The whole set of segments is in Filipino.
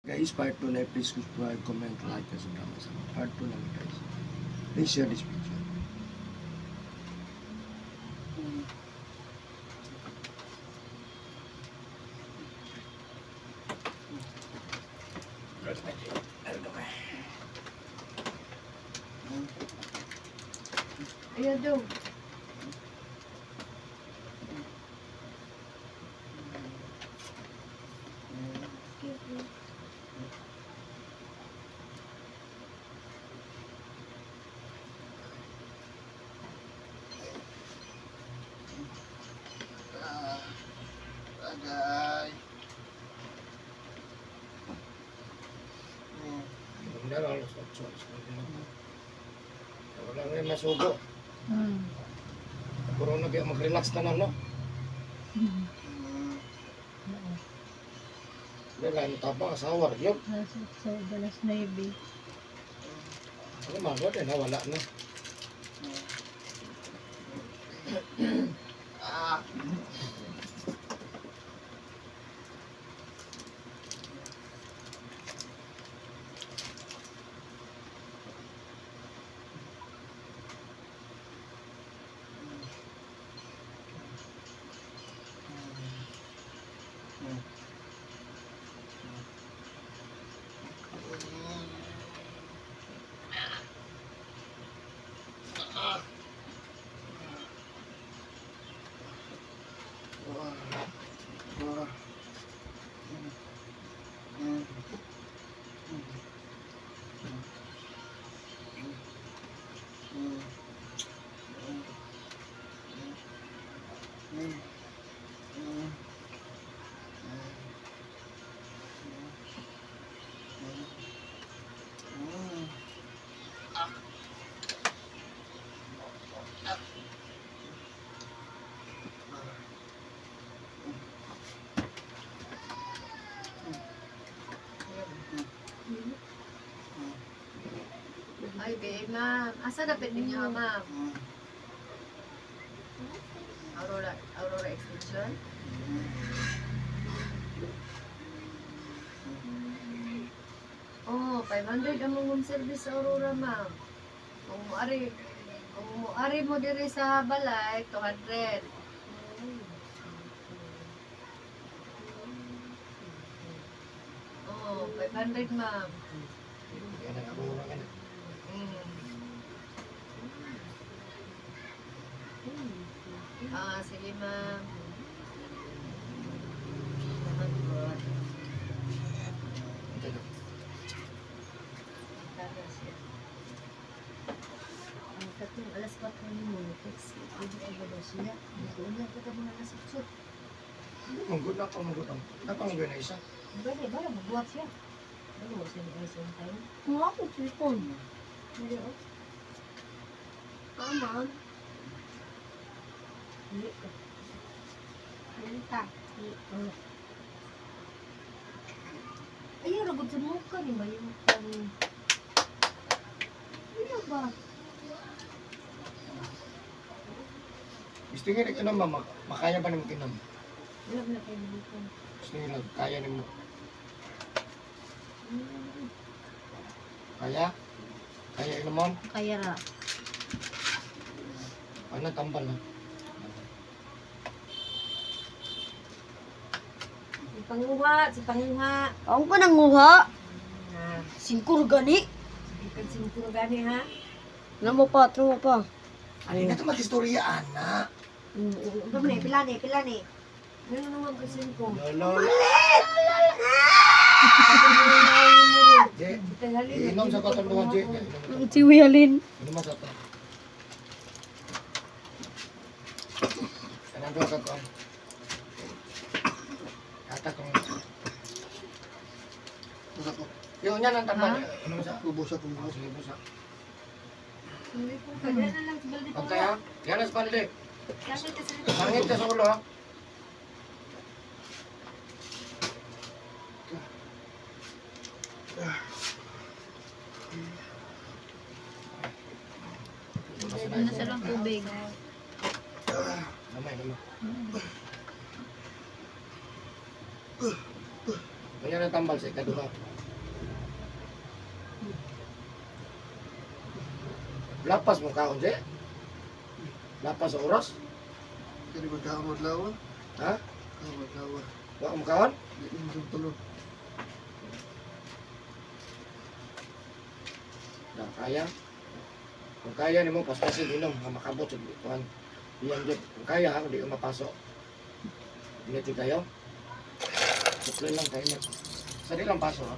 Guys, part 2 na, please subscribe, comment, like, and subscribe. Part 2 na guys. Please share this video. Ayan daw. Agay. Wala lang alas 8. Wala rin masugo. Puro na kaya mag-relax ka na, no? Wala yung tapang asawa rin yun. Sa balas na ibi. Ano mga na, wala na. Ay, babe, ma'am. Asa dapat ninyo, ma'am? Aurora Extension? Oh, 500 ang home service sa Aurora, ma'am. Kung muari mo diri sa balay, 200. Oh, 500, ma'am. Yan ang kamura ka na. Sige, ma'am. Salamat. Ang tatlong alas 4 ni mo, text. Pwede ka ba siya? Doon lang kita mga nasipsot. Manggod na ako, manggod ang. Napanggod na isa. Bale, magbuhat siya. Ano siya ni Ayos yung time? Mga ako, cellphone. Hindi, oh. Mama, Hindi ka. halita. Ayaw, ragod sa mukha ni ba yung kang... Ano ba? Gusto nyo rin, makaya ba naman kinam? Wala na kayo dito. Gusto nyo kaya naman. Kaya? Kaya naman? Kaya ra. Ano, tambal na. Si Panguha. Ako ko nanguha. Ah, Singkur gani. ikan singkuro gani, ha? Ano mo pa, true mo pa. Ano na ito mag-istorya, anak? Ito mo pila ni. Ano naman kasi ko? Lolo. Je, inom sa katanduhan, Je. Si Wialin. Inom sa ito. Kanang doon ka ko. Kata ko. Busa ko. Yung yan ang tambal. Inom sa. Busa ko. Sige, busa. Hindi po, kaya na lang sa balde ko. Pagkaya, yan ang spalde. Kasi kasi Sangit ka sa ulo, ha? Ano sa lang tubig? Namay. Ganyan ang tambal sa ikaduha. Lapas mo kaon, Jay? Lapas sa oras? Kaya magkaon madlawan. Ha? Kaon madlawan. Wa mo kaon? Di mo sa tulog. Kaya? Kung kaya ni mo, paspasin inom, makabot sa tuwan. Iyan dyan. Kung kaya ha, hindi ka mapasok. Init kayo? Supply lang kayo na. Sali lang paso ha.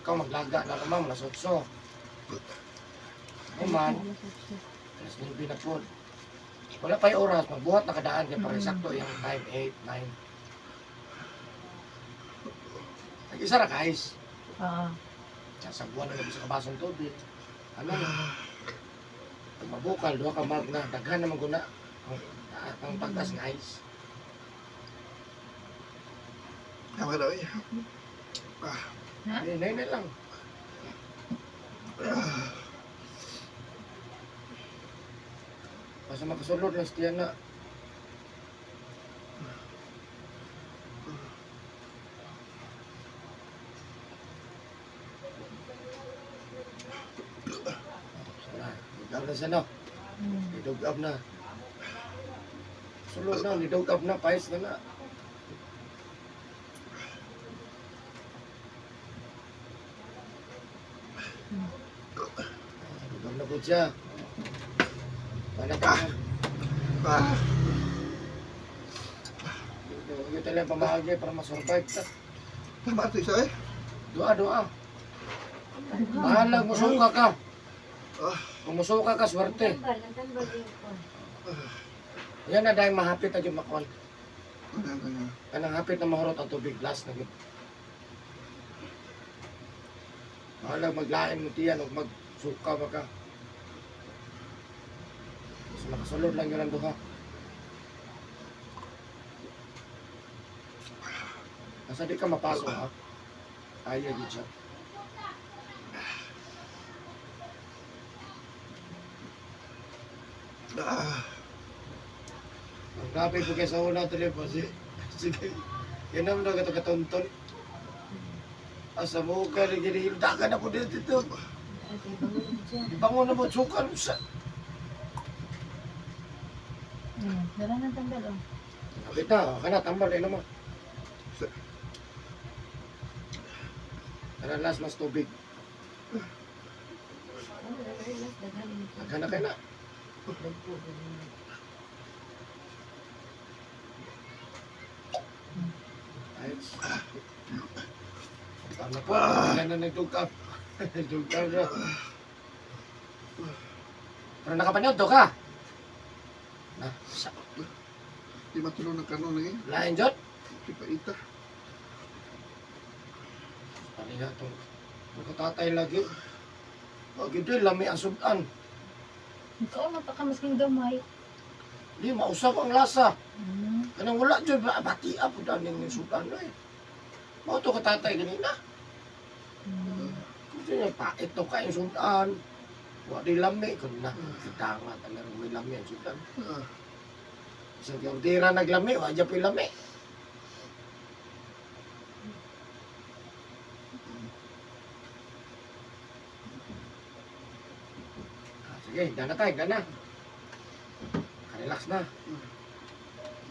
Ikaw maglaga na naman, nasutso. Kuman, alas 9 na po. Wala pa yung oras, magbuhat na kadaan kaya para sakto yung time, 8, 9. Nag-isa na guys. Sasabuan na lang sa kabasong tubig. Ano na? Pag mabukal, doon ka mag na, daghan na maguna. Ang pagtas ng ice. Tama ka daw eh. Nay lang. Basta makasulod lang siya na. Dugab na siya no. Dugab na. Sulod na, nidugab na, pais na na. Dugab na po siya. Paano pa? Yung talang pamahagi para masurvive ta. Tama ito isa eh. Doa. Mahalang musuka ka. Ah. Kung musuka ka, swerte. Nagtambal din ko. Yan na dahil mahapit na yung makuha. Ano. Kanang hapit na mahurot ang tubig, last na gito. Mahalang maglain mo tiyan o magsuka ba ka. Mas makasulod lang yun ang duha. Nasa di ka mapasok ha. Kaya di siya. Ang grabe po kayo sa una telepo. Sige. Yan naman na katatunton. Asa mo ka rin ginihindakan na po dito. Ibangon na mo sukal sa. Dala ng tambal, oh. Kapit na, kana tambal eh naman. Kana last mas tubig. Kana kayo na. Ayos. Ano po? Wala na nagtugkap. Nagtugkap na. Pero nakapanood to ka? Na, sa Di matulog ng kanon eh. lain jod. Di pa ita. Paniha to. Magkatatay lagi. Pag ito lami ang sudan. Ikaw, napakamasking gamay. Di mausap ang lasa. Kanang wala jud ba bati po daan yung sudan na eh. Mao to katatay ganina. Kasi yung pait to kain sudan. Wa di lami kun na. Kita nga talagang may lami ang sudan. Sa tira naglami, wa dyan po lami. Sige, dana tayo, dana. Relax na.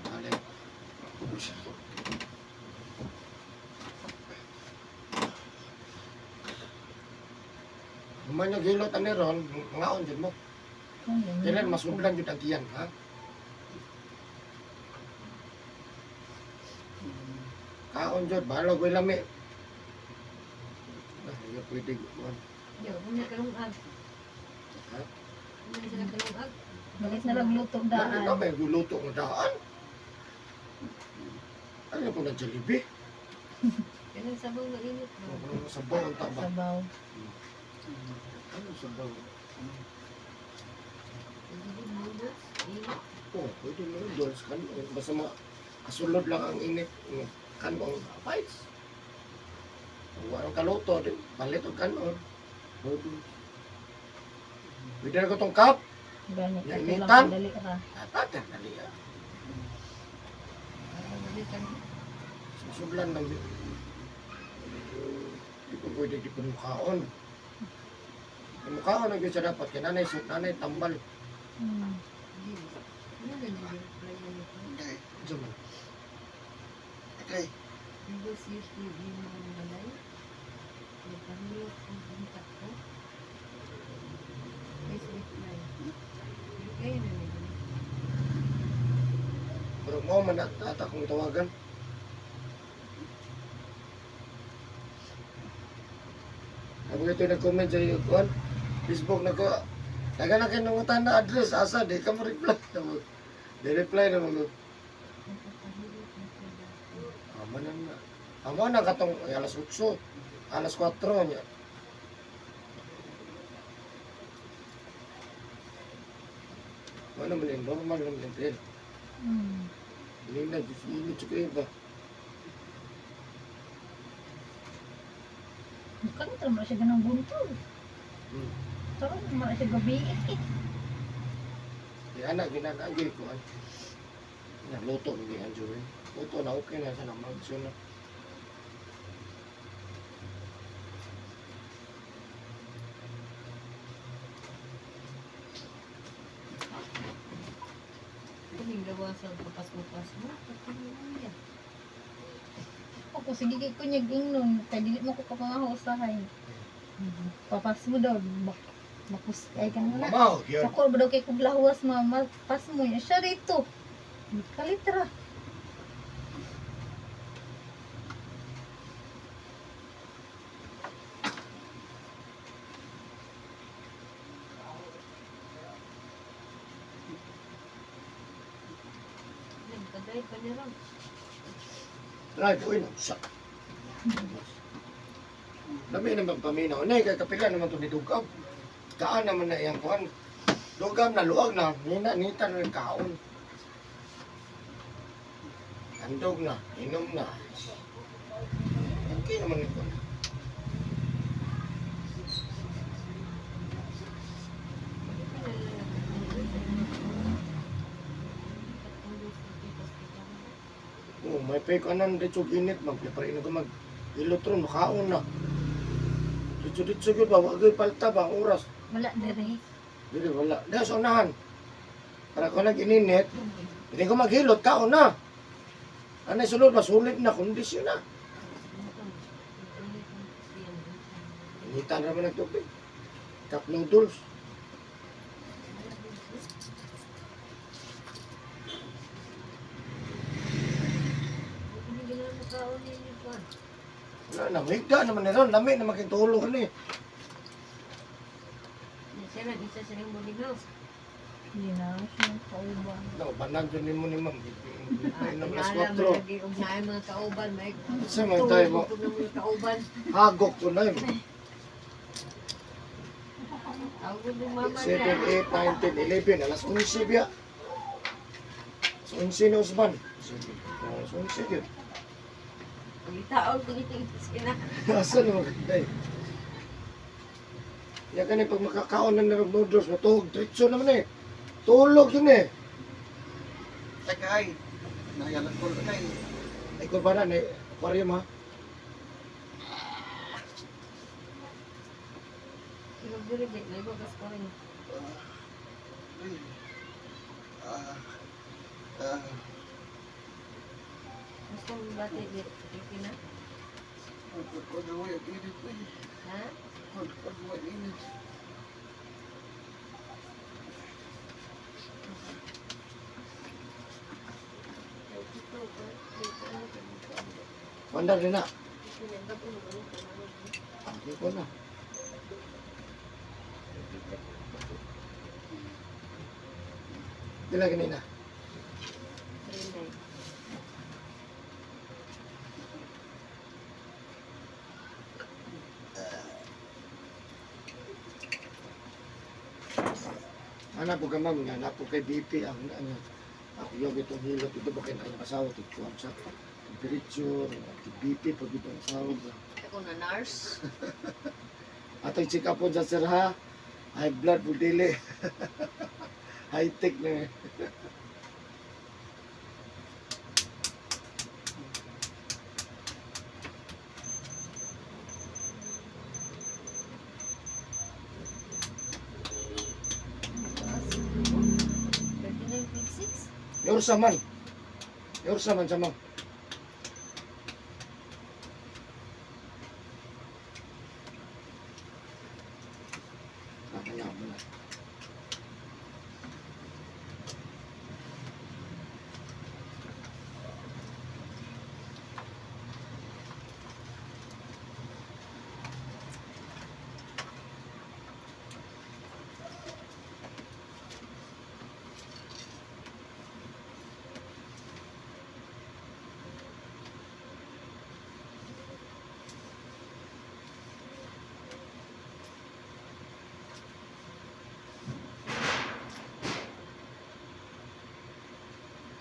Balik. Human yung hilot ani ron, ngaon dyan mo. Kailan masublan dyan ang tiyan, ha? Kaon dyan, bahala ko lami. Hindi pwede. Yo, muna kalungag. Ha? Muna sila kalungag. Balis na lang lutong Ano daan. ka may guluto ng daan? Ano ko na Jollibee? Ganun sabaw na init mo. Ano sabaw ang taba? Sabaw. Ano sabaw? Hindi noodles. Init. Oh, pwede mo yun. Doon sa kanon. Basta kasulod lang ang init. Kanon. Fights. Kung walang kaluto, palit ang kanon. Pwede na ko tong cup. Gani, Ya, ito lang initan. dali ra. Tatatan na liya. Balikan. Susublan lang yun. Di ko pwede di ko mukhaon. Ang mukhaon na yun siya dapat. Kaya nanay tambal. Hmm. Ano na nag-reply na nito? Okay. Diyan man. Okay. Windows YouTube yung mga malay. Nagpahulog ang kontak ko. Please reply. Kaya na nila. Pero mo man at akong tawagan. Ako ito nag-comment sa iyo, kuhan. Facebook na ko. Taga na kayo nangutan na address. Asa, di ka mo reply. Di reply naman ko. Nagpahulog ang kontak ko. Amanan na. Amo na katong ay, alas 8. Alas 4 niya. Ano man yun? Normal naman yun. Ted. Hmm. Hindi na, init sa kayo ba? Kanito naman siya ganang buntol. Hmm. Tara naman siya gabi. Di anak, ginanagay ko. Naluto ng gihan, Joey. Luto na, okay na sa naman. So na. Kaming gawa sa papas-papas mo. Pagkakas yan. Ako sige ko niya gingnon. Kaya dili mo ko kapangahusahay. Papas mo daw. Makus ay ka na. Mamaw, yun. Ako ba daw kay kuglahuas mama. Pas mo niya siya rito. Kalitra. Nagkadrive pa niya ron. Try ko yun. Sak. Lami naman paminaw. Nay, kay kapila naman ito ni Dugab. Kaan naman na iyang kuhan. Dugab na luwag na. Nita na ng kaon. Andog na. Inom na. Okay naman ito. Oh, may pay ka nang dito init. Magpiparin na ko mag-ilotron. Makaon na. Dito yun ba? Wagay palta ba ang oras? Wala dire. Dili wala. Dahil sa unahan. Para ko nag-ininit. Hindi ko maghilot. Kaon na. Anay sulod. Masulit na. Kondisyon na. Initan naman nagtubig. Cup noodles. Hindi ginawa mo kaon ninyo pa. Wala na. Migda naman nila. Lami na makitulog ni. Siya lang, isa sa ring boarding house. Hindi na siya kauban. No, banag yun mo ni ma'am. Ay, ng alas Alam 4. mo lagi, ugnayan mga kauban. May Sa mga tayo mo. tulog ng mga kauban. Hagok ko na yun. Tawag ng mama 7, niya. 8, 9, 10, 11. Alas 11 biya. Alas 11 na usban. Alas 11 yun. Pagitaon, pagitigas ka na. Asa naman kagday? Yan ka pag makakaon na ng noodles, matuhog, diretso naman eh. Tulog yun eh. Tagay. Nayalan ko na kayo. Ay, kung ba na, aquarium ha? Pinag-dirigate, may bagas pa rin. Gusto mong bati, dito na? Pagkagawin ang init na eh. Ha? Pagkagawin ang init. Wanda rin na. Hindi ko na. Dila ganina. Ana po ka ma'am, nga napo kay BP ang ano. Ako yung itong hilot, ito ba kayo na asawa, tigkuhan sa temperature, BP, pag itong asawa ba. Ako na nurse. Atay check up po dyan sir ha. High blood po dili. High tech na. Taas. 39.6. Yorsa man. Yorsa man sa mo. Nakanya mo na.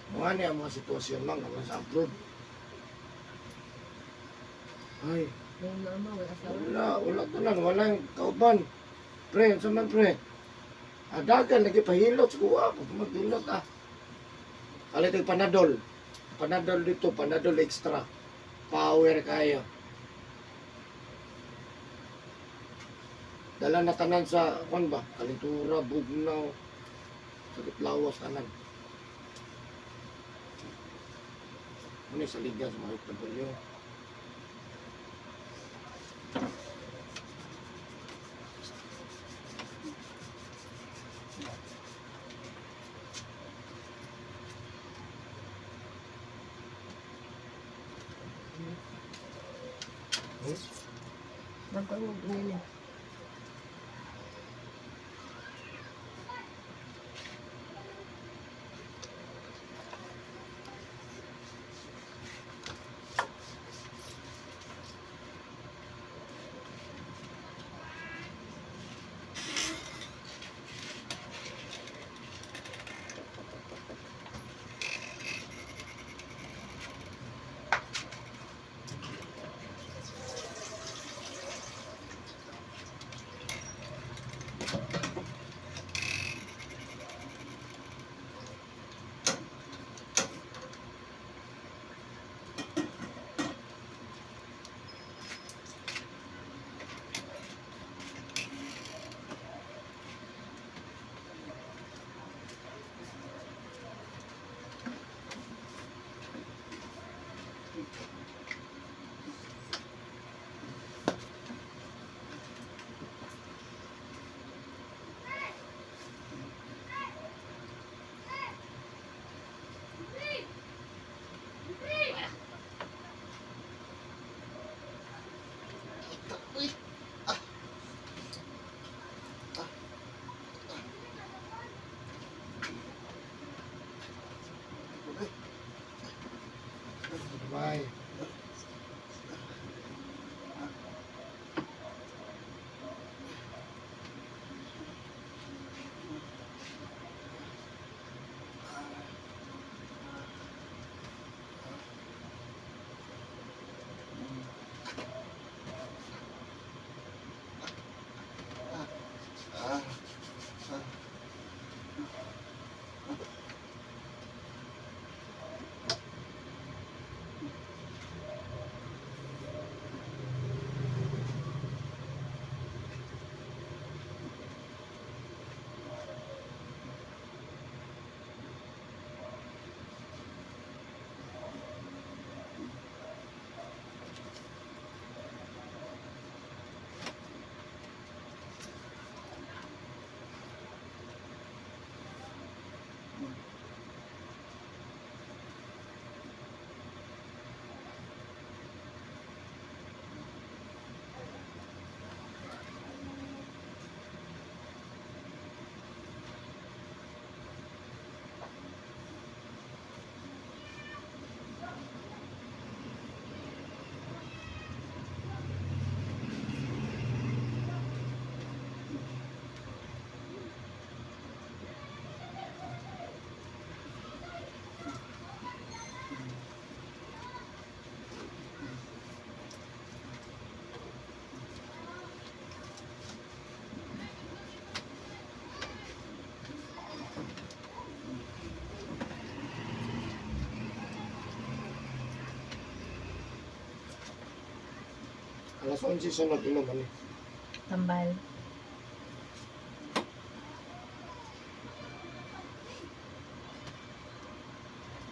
Mga niya mga sitwasyon man kapag sa abroad. Ay, Yung mama, wala asawa. wala tanan, wala yung kauban. Pre, sa man pre. Dagan, lagi pahilot, suwa ako, maghilot ah. Kalit yung panadol. Panadol dito, panadol extra. Power kayo. Dala na tanan sa, kwan ba? Kalintura, bugnaw, sakit lawas tanan. Ano sa liga sa mga OFW? Nagkawag nila. Alas 11 sunod inom ano. Tambal.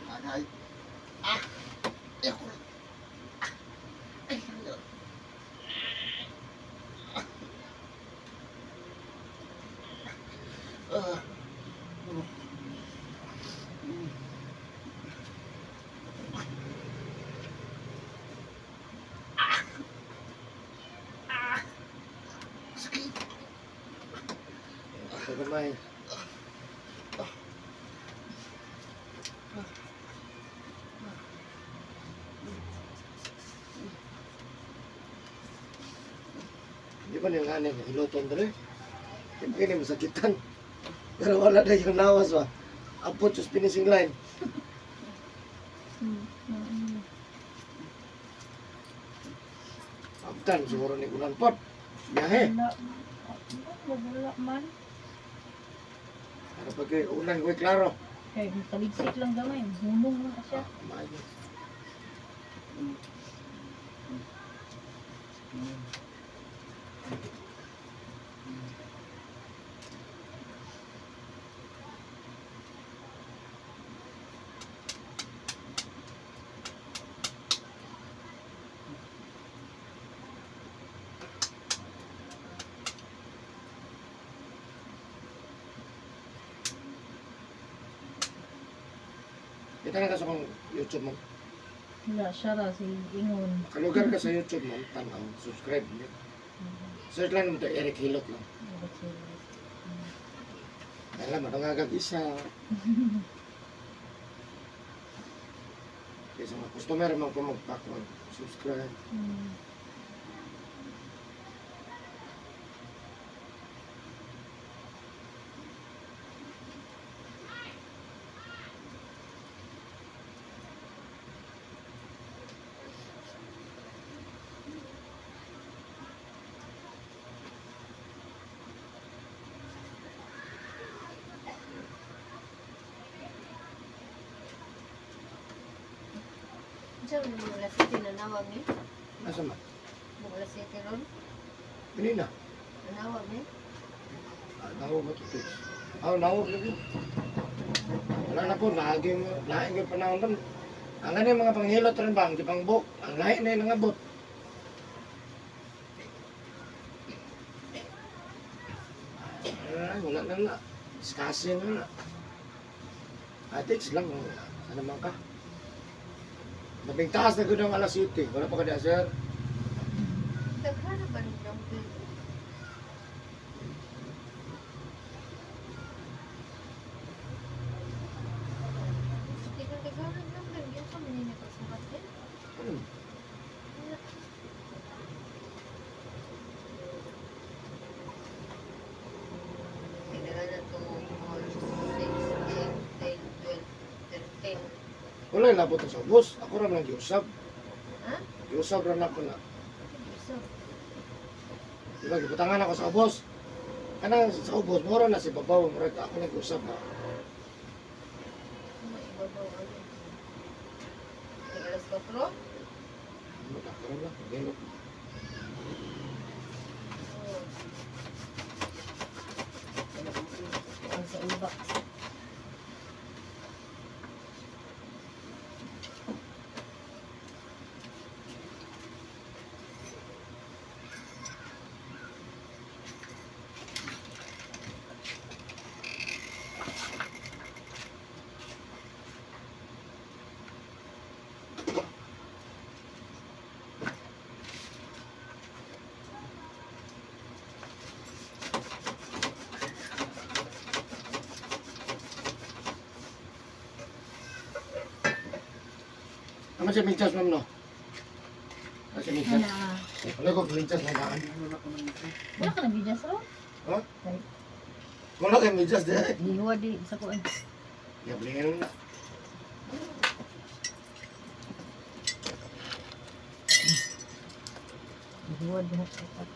Tagay. Ah! Ayoko. Ah! Ay, hindi. Ah! Sakit. Ito gamay. Di ba yung anin, iluton dali? Di ba kini masakitan? Pero wala na yung nawas ba? Apot yung finishing line. Abdan, siguro ni Ulan Pot. Biyahe. Wala man. Para pag ulan, ko'y klaro. Kaya taligsik lang gamay. Humong lang siya. Maayo. Kita na ka sa kong YouTube mo. Wala siya ra si Ingon. Kalugar ka sa YouTube mo. Tanaw, subscribe. Search lang mo ito, Eric Hilot lang. Alam mo, nangagag isa. Kasi mga customer mo po magpakwan. Subscribe. Diyan mo wala sa tinanawag ni. Nasa man? Wala sa ron. Kanina. Nanawag ni. Nawo ba ito? Nawo lagi. Wala na po, laing yung panahon doon. Ang ano yung mga panghilot rin ba? Ang tipang buk. Ang lahi na yung nangabot. Wala na na. Diskasi na na. Atix lang. Ano naman ka? Labing taas na gano'ng alas 7. Wala pa ka diya, sir. Daghan na ba ng dumpling? Hindi ka daghan ng dumpling. Yan sa manini pagsumat din. Hmm. Tingnan na ito 4, 6, 8, 10, 12, 13. Wala yung labot na sa ubos. Ako rin lang giusap. Ha? Giusap rin ako na. So, Diba, gibutangan ako sa ubos. Kanang sa ubos, mura na si Babaw. Mura ako nag-usap na. maibabaw ano. Alas 4? Magkakaroon lang. Ganyan. Ang sa iba. Ano siya minchas, ma'am, no? Ano siya minchas? Ana. Wala ko minchas na daan. Wala ka na bidyas ro? Ha? Wala kayo minchas dahil. Liwa di sa kuan. Yablingin na. Liwa di sa kuan.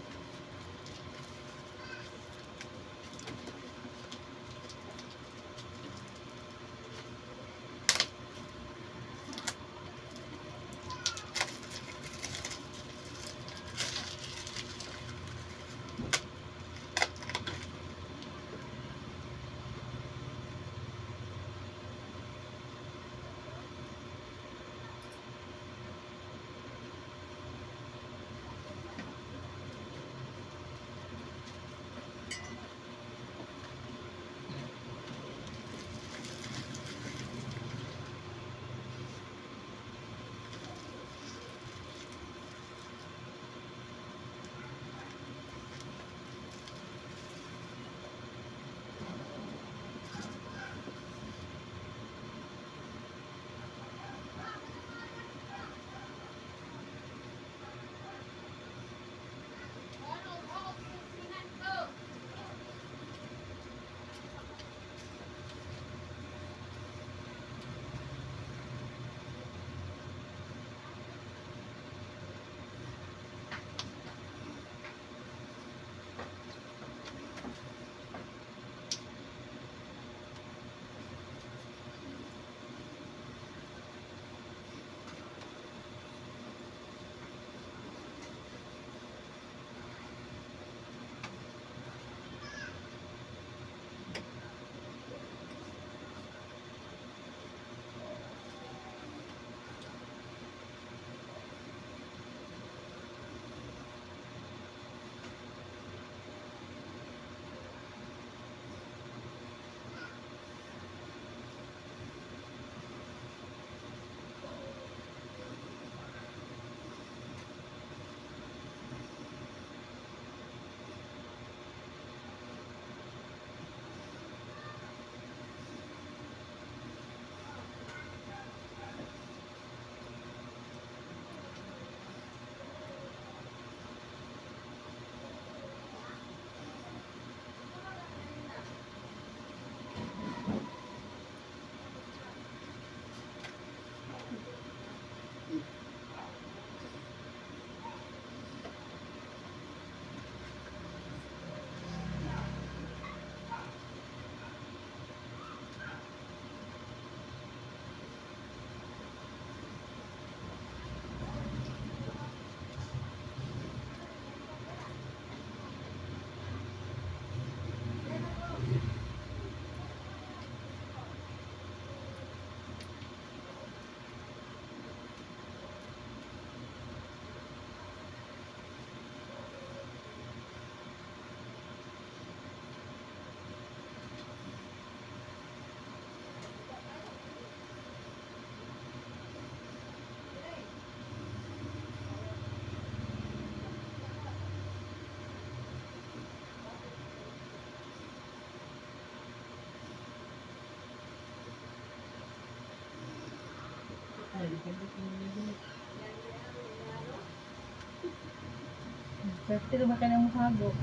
Pero ba ka nang mahagok?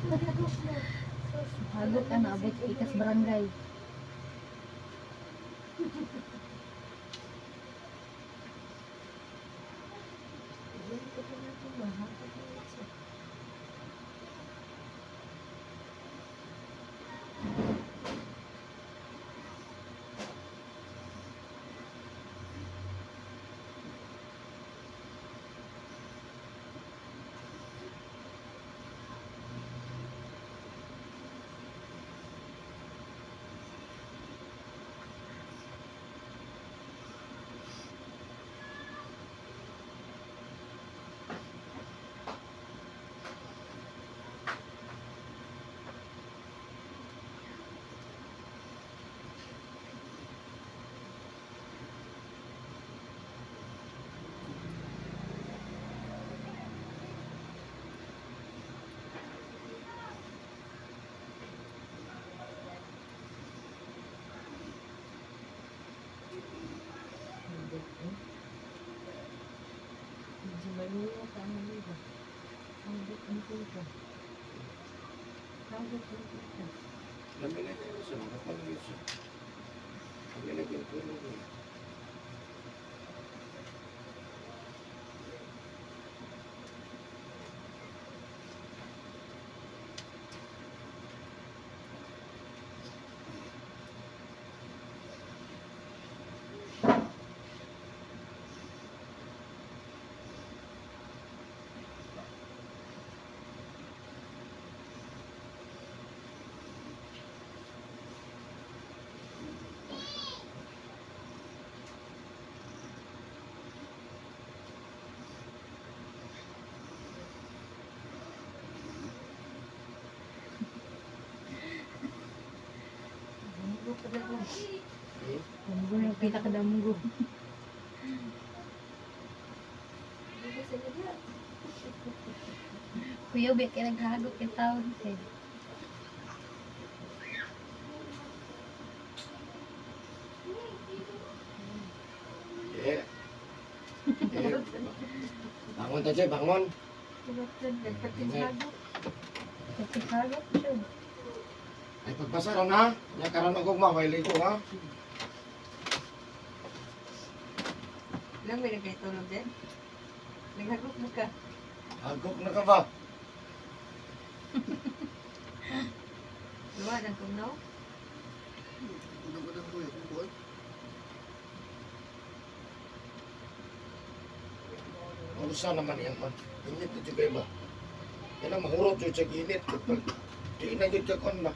Hagok ka na, abot ikas barangay. Lamig na yun siya, nakapagod siya. Paglalagyan ko rin niya. Munggo na kita ka munggo. Kuya, biya ka naghagok yung taon. Eh. Eh. Bangon ta, Jay, bangon. Naghagok siya. Ay, pagpasaron ha. Nya karon magugma, may ligo ha. Lang may nagkatulog din. Naghagok mo ka. Hagok na ka ba? Luwa ng kumnaw. Magandang buhay kung buhay. Urusan naman yan man. Init na juga ba? Yan ang mahurot yun sa ginit. Di na yun ka kon ba?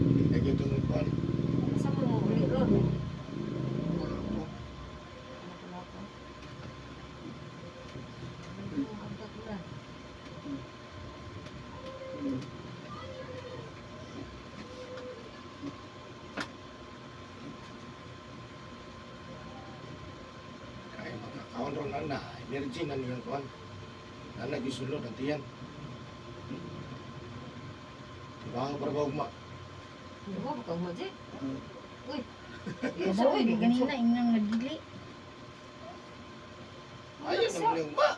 Di na yun tunod kon. Sa mo uli ron. Wala po. Kaya mga kaon ron lang na. Energy na niyon kon. Na nagisulod ang tiyan. Trabaho para ba ugma? Luwa ba ka mo, Jay? Uy. Kada uy, di ganina inang nagdili. Ayaw naman yung ugma.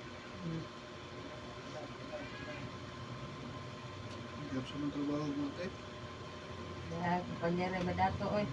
Higap sa mga trabaho mo, te. Ya, panyere madato oy.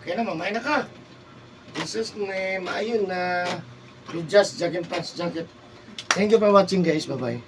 Okay na, mamay na ka. Jesus na maayon na Just jogging pants jacket. Thank you for watching guys. Bye-bye.